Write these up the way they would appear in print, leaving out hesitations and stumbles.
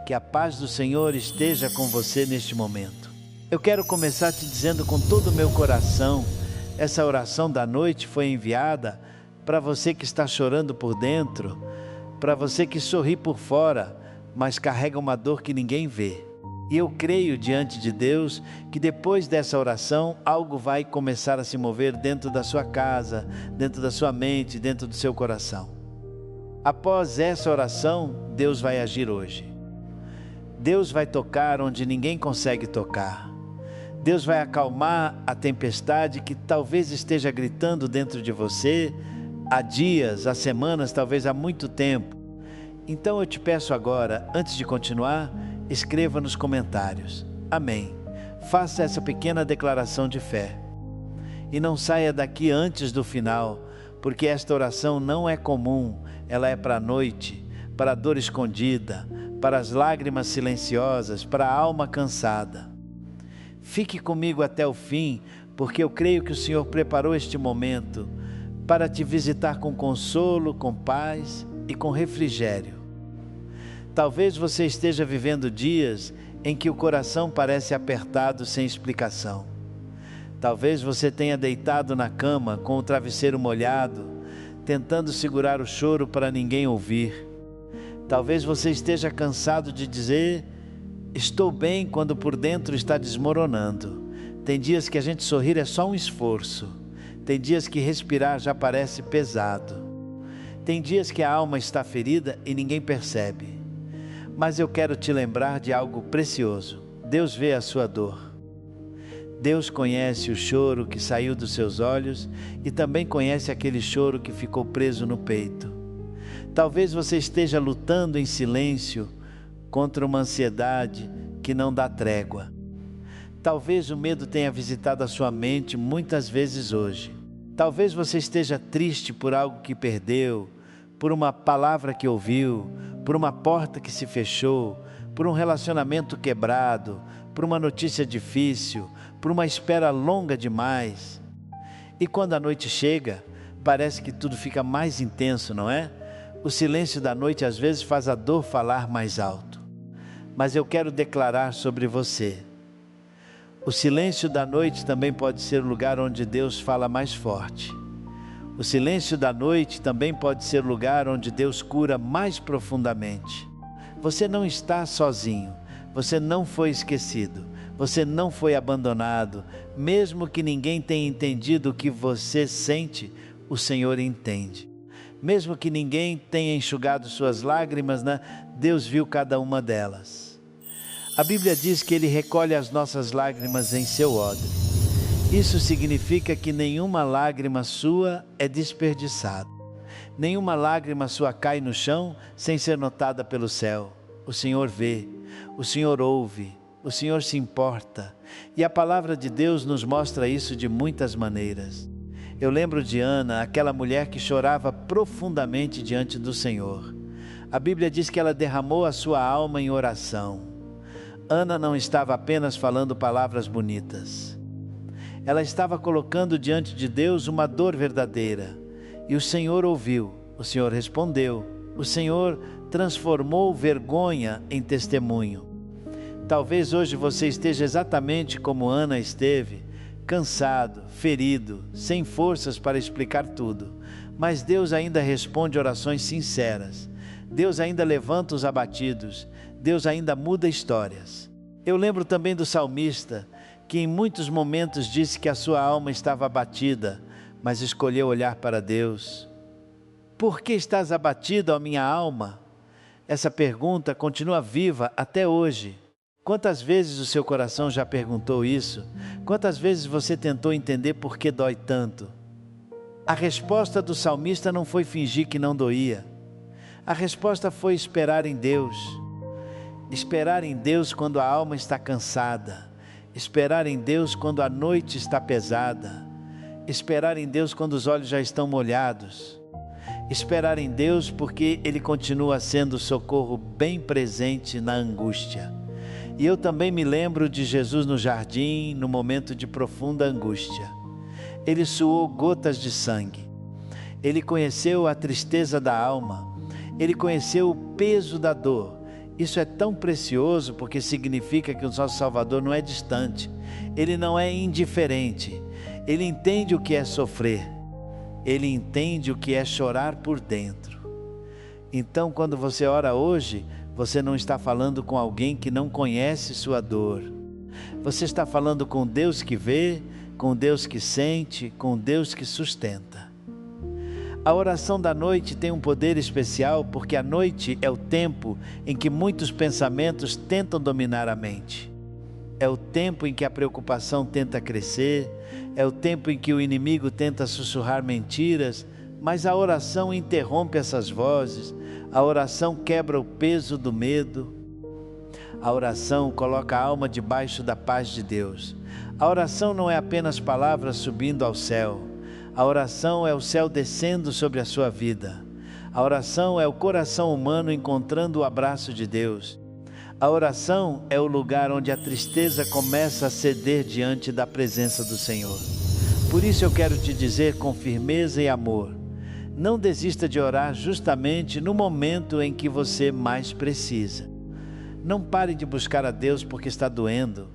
Que a paz do Senhor esteja com você neste momento. Eu quero começar te dizendo com todo o meu coração, essa oração da noite foi enviada para você que está chorando por dentro, para você que sorri por fora, mas carrega uma dor que ninguém vê. E eu creio diante de Deus que depois dessa oração, algo vai começar a se mover dentro da sua casa, dentro da sua mente, dentro do seu coração. Após essa oração, Deus vai agir hoje. Deus vai tocar onde ninguém consegue tocar. Deus vai acalmar a tempestade que talvez esteja gritando dentro de você há dias, há semanas, talvez há muito tempo. Então eu te peço agora, antes de continuar, escreva nos comentários. Amém. Faça essa pequena declaração de fé. E não saia daqui antes do final, porque esta oração não é comum, ela é para a noite, para a dor escondida, para as lágrimas silenciosas, para a alma cansada. Fique comigo até o fim, porque eu creio que o Senhor preparou este momento para te visitar com consolo, com paz e com refrigério. Talvez você esteja vivendo dias em que o coração parece apertado sem explicação. Talvez você tenha deitado na cama com o travesseiro molhado, tentando segurar o choro para ninguém ouvir. Talvez você esteja cansado de dizer, estou bem, quando por dentro está desmoronando. Tem dias que a gente sorrir é só um esforço. Tem dias que respirar já parece pesado. Tem dias que a alma está ferida e ninguém percebe. Mas eu quero te lembrar de algo precioso. Deus vê a sua dor. Deus conhece o choro que saiu dos seus olhos e também conhece aquele choro que ficou preso no peito. Talvez você esteja lutando em silêncio contra uma ansiedade que não dá trégua. Talvez o medo tenha visitado a sua mente muitas vezes hoje. Talvez você esteja triste por algo que perdeu, por uma palavra que ouviu, por uma porta que se fechou, por um relacionamento quebrado, por uma notícia difícil, por uma espera longa demais. E quando a noite chega, parece que tudo fica mais intenso, não é? O silêncio da noite às vezes faz a dor falar mais alto. Mas eu quero declarar sobre você. O silêncio da noite também pode ser o lugar onde Deus fala mais forte. O silêncio da noite também pode ser o lugar onde Deus cura mais profundamente. Você não está sozinho, você não foi esquecido, você não foi abandonado. Mesmo que ninguém tenha entendido o que você sente, o Senhor entende. Mesmo que ninguém tenha enxugado suas lágrimas, Deus viu cada uma delas. A Bíblia diz que Ele recolhe as nossas lágrimas em seu odre. Isso significa que nenhuma lágrima sua é desperdiçada. Nenhuma lágrima sua cai no chão sem ser notada pelo céu. O Senhor vê, o Senhor ouve, o Senhor se importa. E a palavra de Deus nos mostra isso de muitas maneiras. Eu lembro de Ana, aquela mulher que chorava profundamente diante do Senhor. A Bíblia diz que ela derramou a sua alma em oração. Ana não estava apenas falando palavras bonitas. Ela estava colocando diante de Deus uma dor verdadeira. E o Senhor ouviu, o Senhor respondeu, o Senhor transformou vergonha em testemunho. Talvez hoje você esteja exatamente como Ana esteve, cansado, ferido, sem forças para explicar tudo. Mas Deus ainda responde orações sinceras. Deus ainda levanta os abatidos. Deus ainda muda histórias. Eu lembro também do salmista, que em muitos momentos disse que a sua alma estava abatida, mas escolheu olhar para Deus. Por que estás abatida, ó minha alma? Essa pergunta continua viva até hoje. Quantas vezes o seu coração já perguntou isso? Quantas vezes você tentou entender por que dói tanto? A resposta do salmista não foi fingir que não doía. A resposta foi esperar em Deus. Esperar em Deus quando a alma está cansada. Esperar em Deus quando a noite está pesada. Esperar em Deus quando os olhos já estão molhados. Esperar em Deus porque Ele continua sendo o socorro bem presente na angústia. E eu também me lembro de Jesus no jardim, no momento de profunda angústia. Ele suou gotas de sangue. Ele conheceu a tristeza da alma. Ele conheceu o peso da dor. Isso é tão precioso porque significa que o nosso Salvador não é distante, Ele não é indiferente, Ele entende o que é sofrer, Ele entende o que é chorar por dentro. Então, quando você ora hoje, você não está falando com alguém que não conhece sua dor. Você está falando com Deus que vê, com Deus que sente, com Deus que sustenta. A oração da noite tem um poder especial porque a noite é o tempo em que muitos pensamentos tentam dominar a mente. É o tempo em que a preocupação tenta crescer, é o tempo em que o inimigo tenta sussurrar mentiras, mas a oração interrompe essas vozes, a oração quebra o peso do medo, a oração coloca a alma debaixo da paz de Deus. A oração não é apenas palavras subindo ao céu, a oração é o céu descendo sobre a sua vida. A oração é o coração humano encontrando o abraço de Deus. A oração é o lugar onde a tristeza começa a ceder diante da presença do Senhor. Por isso eu quero te dizer com firmeza e amor, não desista de orar justamente no momento em que você mais precisa. Não pare de buscar a Deus porque está doendo.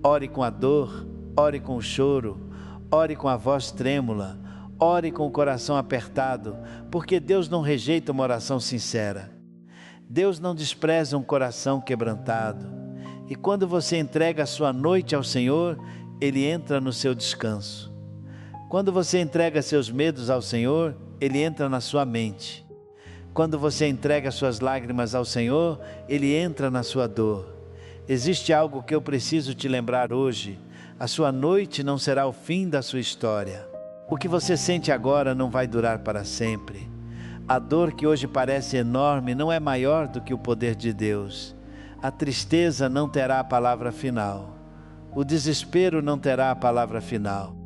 Ore com a dor, ore com o choro, ore com a voz trêmula, ore com o coração apertado, porque Deus não rejeita uma oração sincera. Deus não despreza um coração quebrantado. E quando você entrega a sua noite ao Senhor, Ele entra no seu descanso. Quando você entrega seus medos ao Senhor, Ele entra na sua mente. Quando você entrega suas lágrimas ao Senhor, Ele entra na sua dor. Existe algo que eu preciso te lembrar hoje. A sua noite não será o fim da sua história. O que você sente agora não vai durar para sempre. A dor que hoje parece enorme não é maior do que o poder de Deus. A tristeza não terá a palavra final. O desespero não terá a palavra final.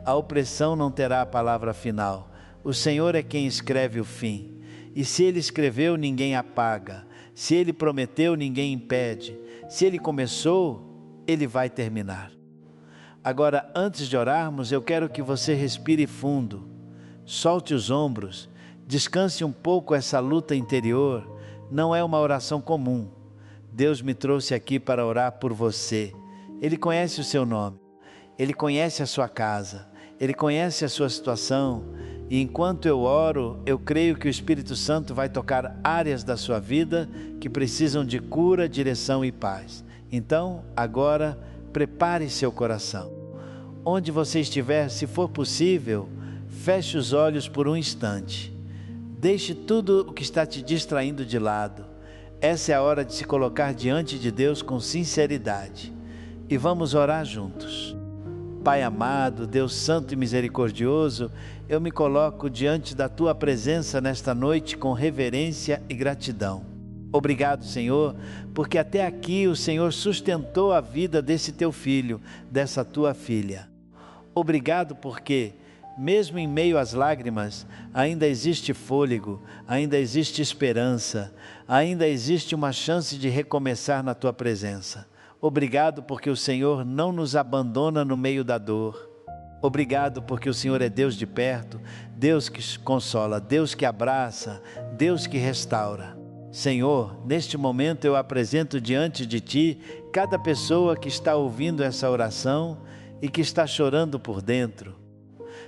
A opressão não terá a palavra final. O Senhor é quem escreve o fim. E se Ele escreveu, ninguém apaga. Se Ele prometeu, ninguém impede. Se Ele começou, Ele vai terminar. Agora, antes de orarmos, eu quero que você respire fundo. Solte os ombros. Descanse um pouco essa luta interior. Não é uma oração comum. Deus me trouxe aqui para orar por você. Ele conhece o seu nome. Ele conhece a sua casa. Ele conhece a sua situação. E enquanto eu oro, eu creio que o Espírito Santo vai tocar áreas da sua vida que precisam de cura, direção e paz. Então, agora, prepare seu coração. Onde você estiver, se for possível, feche os olhos por um instante. Deixe tudo o que está te distraindo de lado. Essa é a hora de se colocar diante de Deus com sinceridade. E vamos orar juntos. Pai amado, Deus santo e misericordioso, eu me coloco diante da Tua presença nesta noite com reverência e gratidão. Obrigado, Senhor, porque até aqui o Senhor sustentou a vida desse Teu filho, dessa Tua filha. Obrigado porque, mesmo em meio às lágrimas, ainda existe fôlego, ainda existe esperança, ainda existe uma chance de recomeçar na Tua presença. Obrigado porque o Senhor não nos abandona no meio da dor. Obrigado porque o Senhor é Deus de perto, Deus que consola, Deus que abraça, Deus que restaura. Senhor, neste momento eu apresento diante de Ti cada pessoa que está ouvindo essa oração e que está chorando por dentro.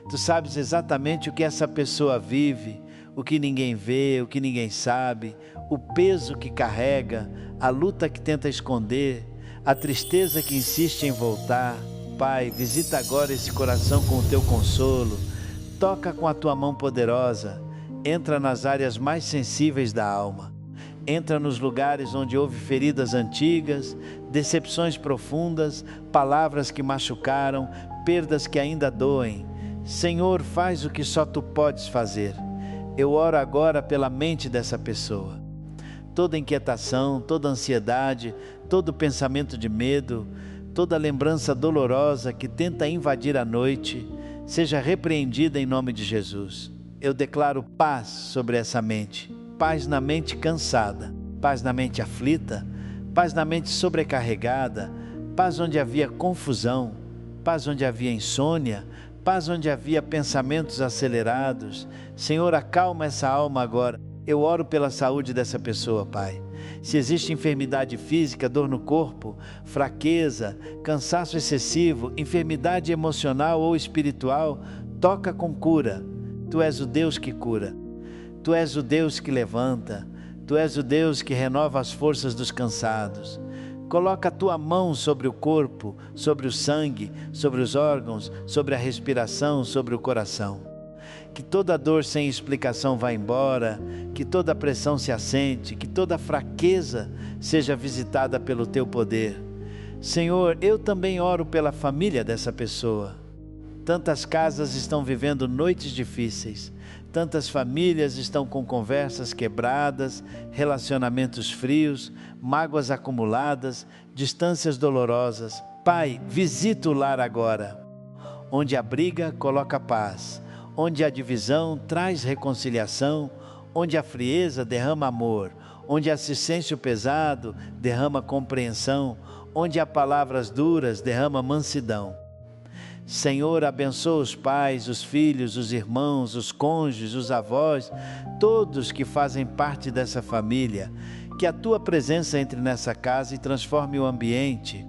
Tu sabes exatamente o que essa pessoa vive, o que ninguém vê, o que ninguém sabe, o peso que carrega, a luta que tenta esconder, a tristeza que insiste em voltar. Pai, visita agora esse coração com o Teu consolo, toca com a Tua mão poderosa, entra nas áreas mais sensíveis da alma, entra nos lugares onde houve feridas antigas, decepções profundas, palavras que machucaram, perdas que ainda doem. Senhor, faz o que só Tu podes fazer. Eu oro agora pela mente dessa pessoa. Toda inquietação, toda ansiedade, todo pensamento de medo, toda lembrança dolorosa que tenta invadir a noite, seja repreendida em nome de Jesus. Eu declaro paz sobre essa mente, paz na mente cansada, paz na mente aflita, paz na mente sobrecarregada, paz onde havia confusão, paz onde havia insônia, paz onde havia pensamentos acelerados. Senhor, acalma essa alma agora. Eu oro pela saúde dessa pessoa, Pai. Se existe enfermidade física, dor no corpo, fraqueza, cansaço excessivo, enfermidade emocional ou espiritual, toca com cura. Tu és o Deus que cura. Tu és o Deus que levanta. Tu és o Deus que renova as forças dos cansados. Coloca a tua mão sobre o corpo, sobre o sangue, sobre os órgãos, sobre a respiração, sobre o coração. Que toda dor sem explicação vá embora, que toda pressão se assente, que toda fraqueza seja visitada pelo teu poder. Senhor, eu também oro pela família dessa pessoa. Tantas casas estão vivendo noites difíceis. Tantas famílias estão com conversas quebradas, relacionamentos frios, mágoas acumuladas, distâncias dolorosas. Pai, visita o lar agora. Onde há briga, coloca paz. Onde há divisão, traz reconciliação. Onde há frieza, derrama amor. Onde há silêncio pesado, derrama compreensão. Onde há palavras duras, derrama mansidão. Senhor, abençoa os pais, os filhos, os irmãos, os cônjuges, os avós, todos que fazem parte dessa família. Que a tua presença entre nessa casa e transforme o ambiente.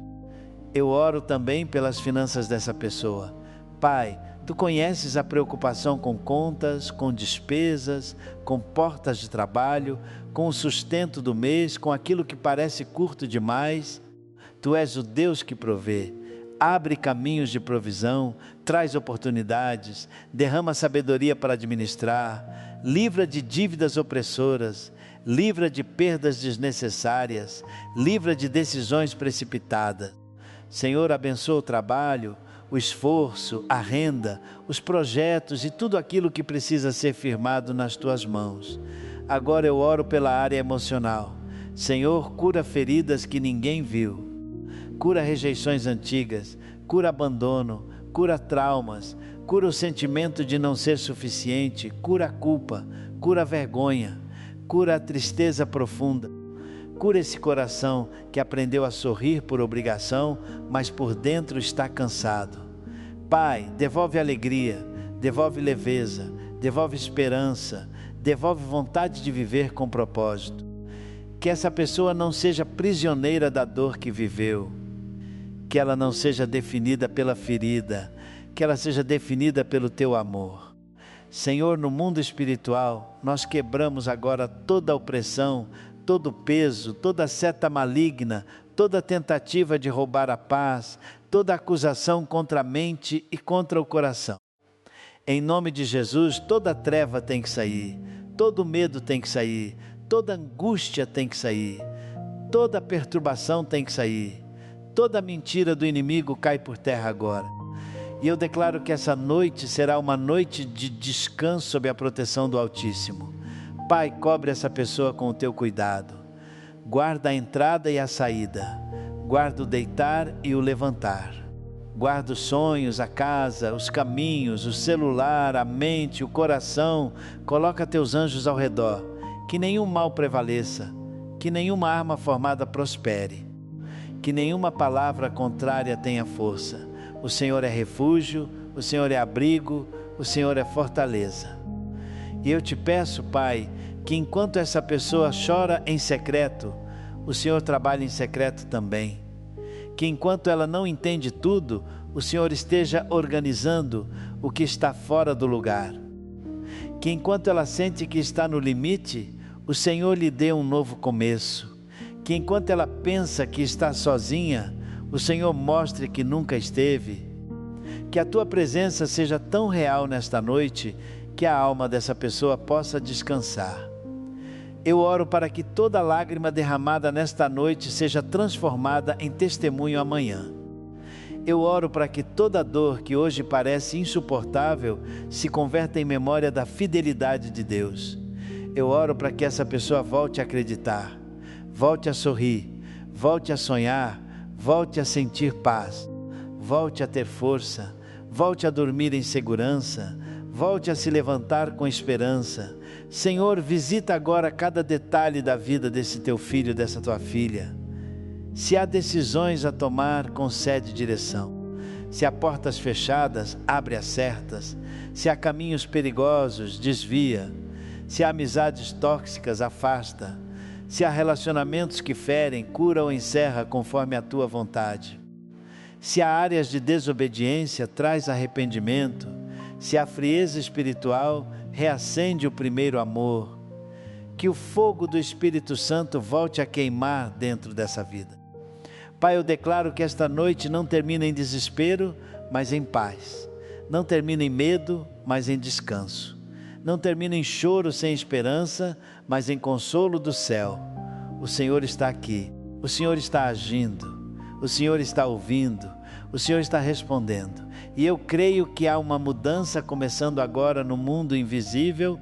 Eu oro também pelas finanças dessa pessoa. Pai, tu conheces a preocupação com contas, com despesas, com portas de trabalho, com o sustento do mês, com aquilo que parece curto demais. Tu és o Deus que provê. Abre caminhos de provisão, traz oportunidades, derrama sabedoria para administrar, livra de dívidas opressoras, livra de perdas desnecessárias, livra de decisões precipitadas. Senhor, abençoa o trabalho, o esforço, a renda, os projetos e tudo aquilo que precisa ser firmado nas tuas mãos. Agora eu oro pela área emocional. Senhor, cura feridas que ninguém viu. Cura rejeições antigas, cura abandono, cura traumas, cura o sentimento de não ser suficiente, cura a culpa, cura a vergonha, cura a tristeza profunda. Cura esse coração que aprendeu a sorrir por obrigação, mas por dentro está cansado. Pai, devolve alegria, devolve leveza, devolve esperança, devolve vontade de viver com propósito. Que essa pessoa não seja prisioneira da dor que viveu. Que ela não seja definida pela ferida, que ela seja definida pelo teu amor. Senhor, no mundo espiritual, nós quebramos agora toda a opressão, todo o peso, toda a seta maligna, toda a tentativa de roubar a paz, toda a acusação contra a mente e contra o coração. Em nome de Jesus, toda treva tem que sair, todo medo tem que sair, toda angústia tem que sair, toda perturbação tem que sair. Toda mentira do inimigo cai por terra agora. E eu declaro que essa noite será uma noite de descanso sob a proteção do Altíssimo. Pai, cobre essa pessoa com o teu cuidado. Guarda a entrada e a saída. Guarda o deitar e o levantar. Guarda os sonhos, a casa, os caminhos, o celular, a mente, o coração. Coloca teus anjos ao redor. Que nenhum mal prevaleça. Que nenhuma arma formada prospere. Que nenhuma palavra contrária tenha força. O Senhor é refúgio, o Senhor é abrigo, o Senhor é fortaleza. E eu te peço, Pai, que enquanto essa pessoa chora em secreto, o Senhor trabalha em secreto também. Que enquanto ela não entende tudo, o Senhor esteja organizando o que está fora do lugar. Que enquanto ela sente que está no limite, o Senhor lhe dê um novo começo. Que enquanto ela pensa que está sozinha, o Senhor mostre que nunca esteve. Que a tua presença seja tão real nesta noite, que a alma dessa pessoa possa descansar. Eu oro para que toda lágrima derramada nesta noite seja transformada em testemunho amanhã. Eu oro para que toda dor que hoje parece insuportável se converta em memória da fidelidade de Deus. Eu oro para que essa pessoa volte a acreditar. Volte a sorrir, volte a sonhar, volte a sentir paz, volte a ter força, volte a dormir em segurança, volte a se levantar com esperança. Senhor, visita agora cada detalhe da vida desse teu filho, dessa tua filha. Se há decisões a tomar, concede direção. Se há portas fechadas, abre as certas. Se há caminhos perigosos, desvia. Se há amizades tóxicas, afasta. Se há relacionamentos que ferem, cura ou encerra conforme a tua vontade. Se há áreas de desobediência, traz arrependimento. Se há frieza espiritual, reacende o primeiro amor. Que o fogo do Espírito Santo volte a queimar dentro dessa vida. Pai, eu declaro que esta noite não termina em desespero, mas em paz. Não termina em medo, mas em descanso. Não termina em choro sem esperança, mas em consolo do céu. O Senhor está aqui, o Senhor está agindo, o Senhor está ouvindo, o Senhor está respondendo. E eu creio que há uma mudança começando agora no mundo invisível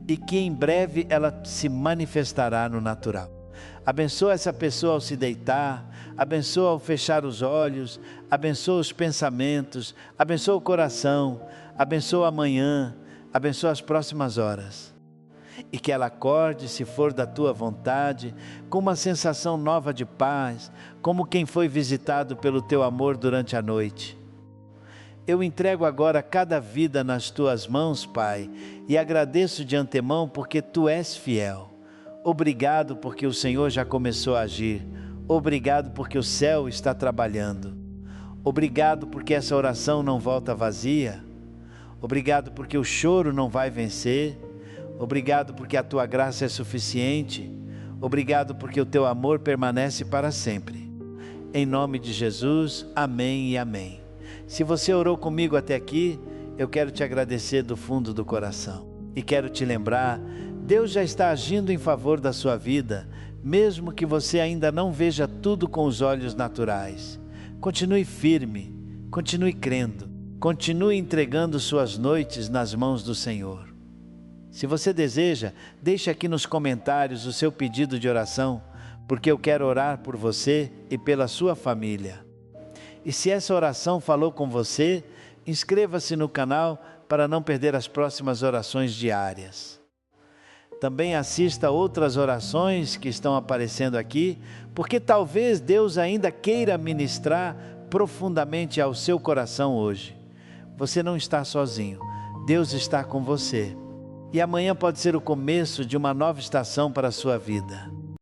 e que em breve ela se manifestará no natural. Abençoa essa pessoa ao se deitar, abençoa ao fechar os olhos, abençoa os pensamentos, abençoa o coração, abençoa amanhã, abençoa as próximas horas. E que ela acorde, se for da tua vontade, com uma sensação nova de paz, como quem foi visitado pelo teu amor durante a noite. Eu entrego agora cada vida nas tuas mãos, Pai, e agradeço de antemão porque tu és fiel. Obrigado porque o Senhor já começou a agir. Obrigado porque o céu está trabalhando. Obrigado porque essa oração não volta vazia. Obrigado porque o choro não vai vencer. Obrigado porque a tua graça é suficiente. Obrigado porque o teu amor permanece para sempre. Em nome de Jesus, amém e amém. Se você orou comigo até aqui, eu quero te agradecer do fundo do coração. E quero te lembrar, Deus já está agindo em favor da sua vida, mesmo que você ainda não veja tudo com os olhos naturais. Continue firme, continue crendo, continue entregando suas noites nas mãos do Senhor. Se você deseja, deixe aqui nos comentários o seu pedido de oração, porque eu quero orar por você e pela sua família. E se essa oração falou com você, inscreva-se no canal para não perder as próximas orações diárias. Também assista outras orações que estão aparecendo aqui, porque talvez Deus ainda queira ministrar profundamente ao seu coração hoje. Você não está sozinho, Deus está com você. E amanhã pode ser o começo de uma nova estação para a sua vida.